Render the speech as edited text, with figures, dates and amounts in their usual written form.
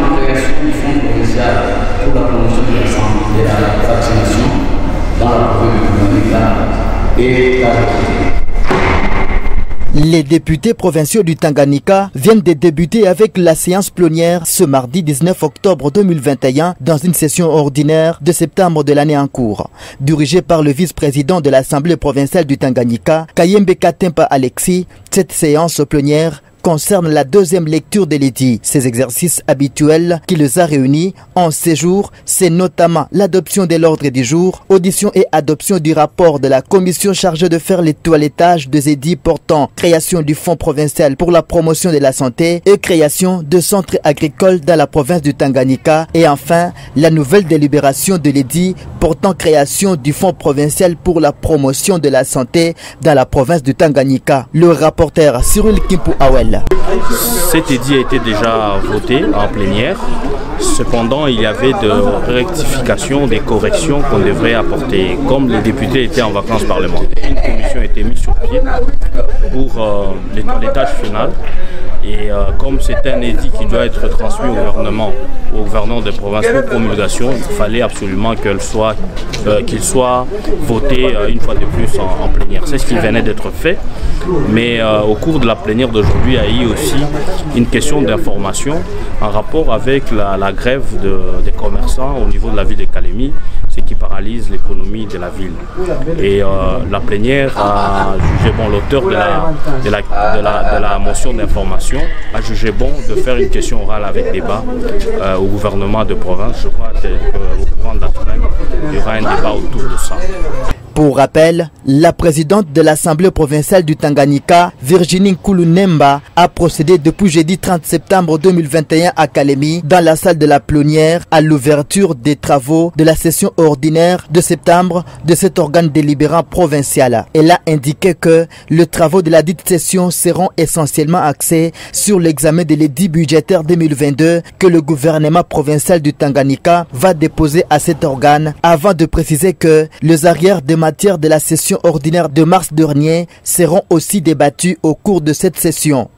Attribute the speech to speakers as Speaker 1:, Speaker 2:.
Speaker 1: la création du Fonds provincial pour la promotion de la vaccination dans la province de Tanganyika et
Speaker 2: Les députés provinciaux du Tanganyika viennent de débuter avec la séance plénière ce mardi 19 octobre 2021 dans une session ordinaire de septembre de l'année en cours. Dirigée par le vice-président de l'Assemblée provinciale du Tanganyika, Kayembe Katempa Alexis, cette séance plénière concerne la deuxième lecture de l'édit. Ces exercices habituels qui les a réunis en séjour, c'est notamment l'adoption de l'ordre du jour, audition et adoption du rapport de la commission chargée de faire le toilettage des édits portant création du Fonds provincial pour la promotion de la santé et création de centres agricoles dans la province du Tanganyika, et enfin la nouvelle délibération de l'édit portant création du Fonds provincial pour la promotion de la santé dans la province du Tanganyika. Le rapporteur Cyril Kimpu Awel.
Speaker 3: Cet édit a été déjà voté en plénière. Cependant, il y avait des rectifications, des corrections qu'on devrait apporter. Comme les députés étaient en vacances parlementaires, une commission a été mise sur pied pour les toilettages final. Et comme c'est un édit qui doit être transmis au gouvernement de province pour promulgation, il fallait absolument qu'il soit voté une fois de plus en plénière. C'est ce qui venait d'être fait. Mais au cours de la plénière d'aujourd'hui, il y a eu aussi une question d'information en rapport avec la grève des commerçants au niveau de la ville de Kalemi, ce qui paralyse l'économie de la ville. Et la plénière a jugé bon, l'auteur de la motion d'information a jugé bon de faire une question orale avec débat au gouvernement de province. Je crois qu'au courant de la semaine, il y aura un débat autour de ça.
Speaker 2: Pour rappel, la présidente de l'Assemblée provinciale du Tanganyika, Virginie Nkulunemba, a procédé depuis jeudi 30 septembre 2021 à Kalemi, dans la salle de la plénière, à l'ouverture des travaux de la session ordinaire de septembre de cet organe délibérant provincial. Elle a indiqué que les travaux de la dite session seront essentiellement axés sur l'examen de l'édit budgétaire 2022 que le gouvernement provincial du Tanganyika va déposer à cet organe, avant de préciser que les arrières de matière de la session ordinaire de mars dernier seront aussi débattus au cours de cette session.